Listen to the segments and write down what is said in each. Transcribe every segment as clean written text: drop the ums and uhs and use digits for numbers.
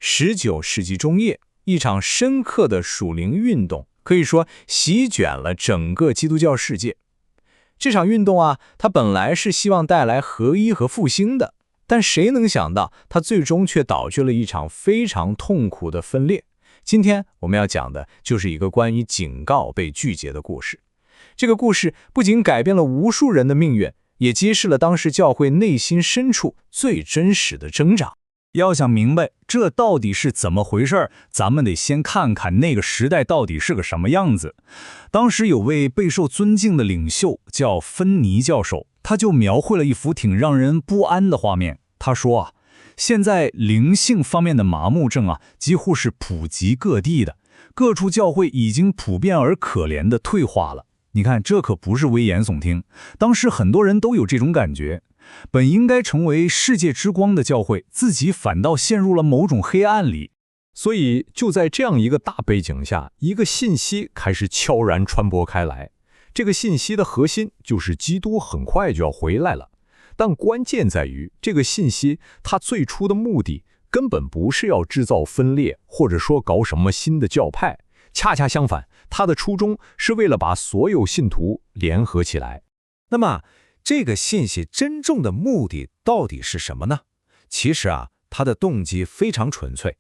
19世纪中叶，一场深刻的属灵运动可以说席卷了整个基督教世界。这场运动它本来是希望带来合一和复兴的，但谁能想到它最终却导致了一场非常痛苦的分裂。今天我们要讲的就是一个关于警告被拒绝的故事。这个故事不仅改变了无数人的命运，也揭示了当时教会内心深处最真实的挣扎。要想明白这到底是怎么回事，咱们得先看看那个时代到底是个什么样子。当时有位备受尊敬的领袖叫芬尼教授，他就描绘了一幅挺让人不安的画面。他说现在灵性方面的麻木症几乎是普及各地的，各处教会已经普遍而可怜的退化了。你看，这可不是危言耸听，当时很多人都有这种感觉。本应该成为世界之光的教会，自己反倒陷入了某种黑暗里。所以就在这样一个大背景下，一个信息开始悄然传播开来。这个信息的核心就是基督很快就要回来了。但关键在于，这个信息它最初的目的根本不是要制造分裂，或者说搞什么新的教派。恰恰相反，它的初衷是为了把所有信徒联合起来。那么这个信息真正的目的到底是什么呢？其实它的动机非常纯粹。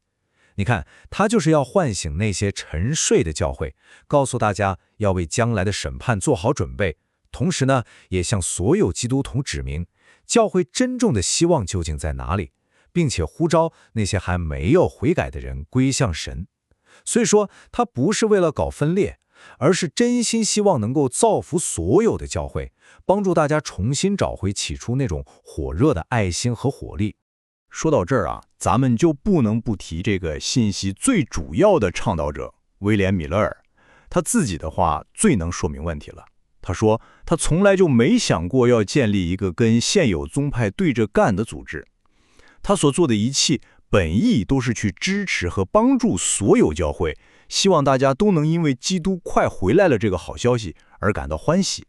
你看，它就是要唤醒那些沉睡的教会，告诉大家要为将来的审判做好准备，同时呢，也向所有基督徒指明教会真正的希望究竟在哪里，并且呼召那些还没有悔改的人归向神。所以说，它不是为了搞分裂，而是真心希望能够造福所有的教会，帮助大家重新找回起初那种火热的爱心和活力。说到这儿咱们就不能不提这个信息最主要的倡导者威廉·米勒尔。他自己的话最能说明问题了。他说，他从来就没想过要建立一个跟现有宗派对着干的组织。他所做的一切本意都是去支持和帮助所有教会，希望大家都能因为基督快回来了这个好消息而感到欢喜。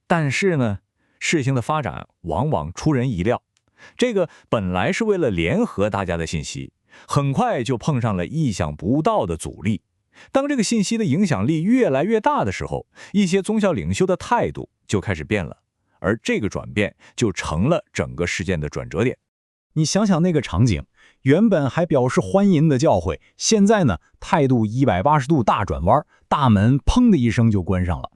但是呢，事情的发展往往出人意料。这个本来是为了联合大家的信息，很快就碰上了意想不到的阻力。当这个信息的影响力越来越大的时候，一些宗教领袖的态度就开始变了，而这个转变就成了整个事件的转折点。你想想那个场景，原本还表示欢迎的教会，现在呢，态度180度大转弯，大门砰的一声就关上了。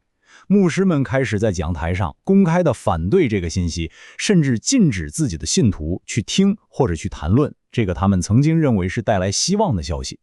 牧师们开始在讲台上公开的反对这个信息，甚至禁止自己的信徒去听或者去谈论这个他们曾经认为是带来希望的消息。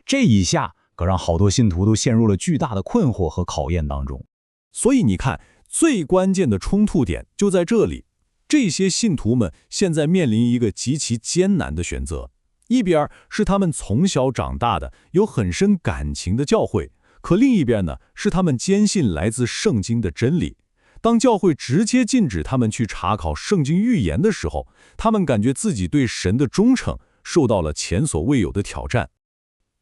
这一下可让好多信徒都陷入了巨大的困惑和考验当中。所以你看，最关键的冲突点就在这里。这些信徒们现在面临一个极其艰难的选择，一边是他们从小长大的有很深感情的教会，可另一边呢，是他们坚信来自圣经的真理。当教会直接禁止他们去查考圣经预言的时候，他们感觉自己对神的忠诚受到了前所未有的挑战。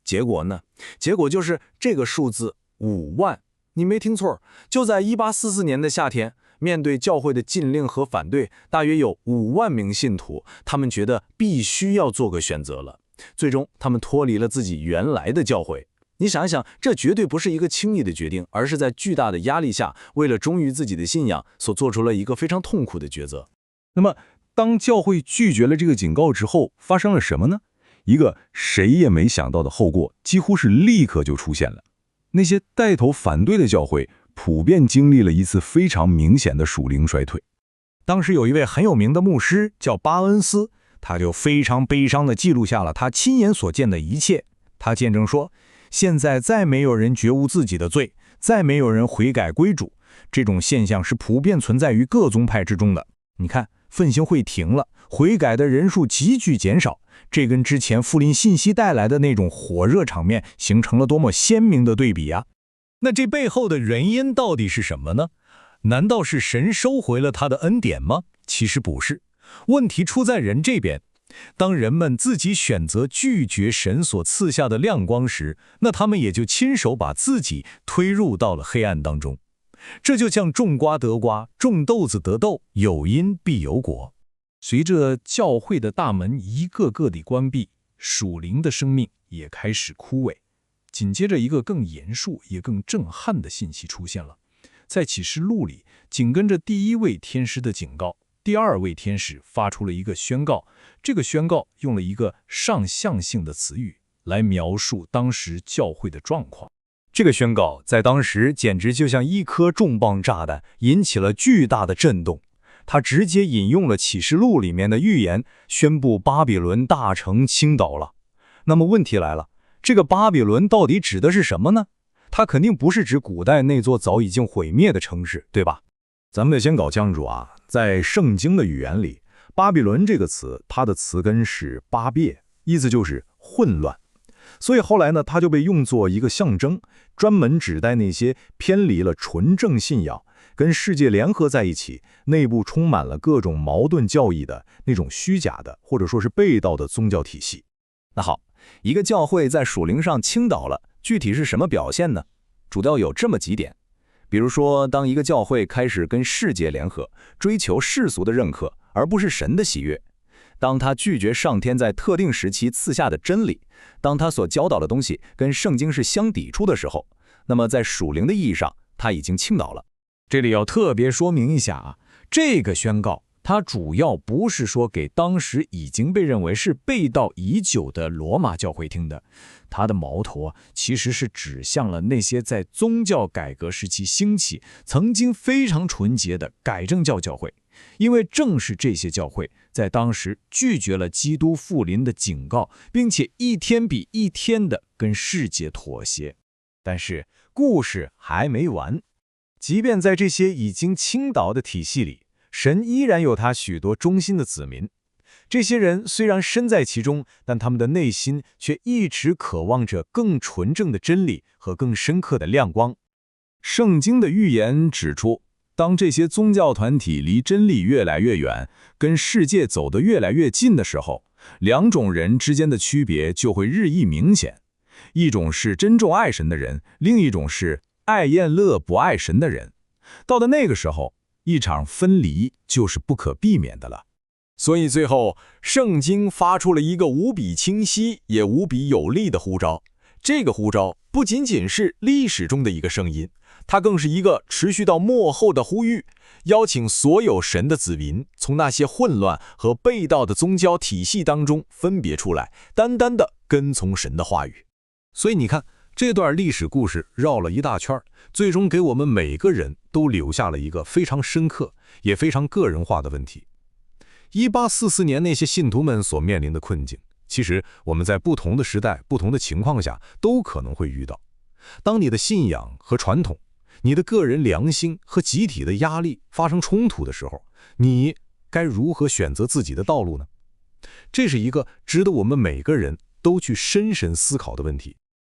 结果呢？结果就是这个数字5万，你没听错，就在1844年的夏天，面对教会的禁令和反对，大约有5万名信徒，他们觉得必须要做个选择了。最终，他们脱离了自己原来的教会。你想想，这绝对不是一个轻易的决定，而是在巨大的压力下，为了忠于自己的信仰，所做出了一个非常痛苦的抉择。那么，当教会拒绝了这个警告之后，发生了什么呢？一个谁也没想到的后果，几乎是立刻就出现了。那些带头反对的教会，普遍经历了一次非常明显的属灵衰退。当时有一位很有名的牧师叫巴恩斯，他就非常悲伤地记录下了他亲眼所见的一切。他见证说，现在再没有人觉悟自己的罪，再没有人悔改归主，这种现象是普遍存在于各宗派之中的。你看，奋兴会停了，悔改的人数急剧减少，这跟之前福音信息带来的那种火热场面形成了多么鲜明的对比啊！那这背后的原因到底是什么呢？难道是神收回了他的恩典吗？其实不是，问题出在人这边。当人们自己选择拒绝神所赐下的亮光时，那他们也就亲手把自己推入到了黑暗当中。这就像种瓜得瓜，种豆子得豆，有因必有果。随着教会的大门一个个地关闭，属灵的生命也开始枯萎。紧接着，一个更严肃也更震撼的信息出现了。在启示录里，紧跟着第一位天使的警告，第二位天使发出了一个宣告。这个宣告用了一个上象性的词语来描述当时教会的状况。这个宣告在当时简直就像一颗重磅炸弹，引起了巨大的震动。他直接引用了启示录里面的预言，宣布巴比伦大城倾倒了。那么问题来了，这个巴比伦到底指的是什么呢？它肯定不是指古代那座早已经毁灭的城市，对吧？咱们得先搞清楚啊，在圣经的语言里，巴比伦这个词，它的词根是巴别，意思就是混乱。所以后来呢，它就被用作一个象征，专门指代那些偏离了纯正信仰，跟世界联合在一起，内部充满了各种矛盾教义的那种虚假的或者说是背道的宗教体系。那好，一个教会在属灵上倾倒了，具体是什么表现呢？主要有这么几点。比如说，当一个教会开始跟世界联合，追求世俗的认可，而不是神的喜悦；当他拒绝上天在特定时期赐下的真理；当他所教导的东西跟圣经是相抵触的时候，那么在属灵的意义上，他已经倾倒了。这里要特别说明一下啊，这个宣告它主要不是说给当时已经被认为是背道已久的罗马教会听的，它的矛头其实是指向了那些在宗教改革时期兴起、曾经非常纯洁的改正教教会，因为正是这些教会在当时拒绝了基督复临的警告，并且一天比一天的跟世界妥协。但是故事还没完，即便在这些已经倾倒的体系里，神依然有他许多忠心的子民。这些人虽然身在其中，但他们的内心却一直渴望着更纯正的真理和更深刻的亮光。圣经的预言指出，当这些宗教团体离真理越来越远，跟世界走得越来越近的时候，两种人之间的区别就会日益明显。一种是真正爱神的人，另一种是爱宴乐不爱神的人。到了那个时候，一场分离就是不可避免的了。所以最后，圣经发出了一个无比清晰也无比有力的呼召。这个呼召不仅仅是历史中的一个声音，它更是一个持续到末后的呼吁，邀请所有神的子民从那些混乱和背道的宗教体系当中分别出来，单单的跟从神的话语。所以你看，这段历史故事绕了一大圈，最终给我们每个人都留下了一个非常深刻也非常个人化的问题。1844年那些信徒们所面临的困境，其实我们在不同的时代、不同的情况下都可能会遇到。当你的信仰和传统、你的个人良心和集体的压力发生冲突的时候，你该如何选择自己的道路呢？这是一个值得我们每个人都去深深思考的问题。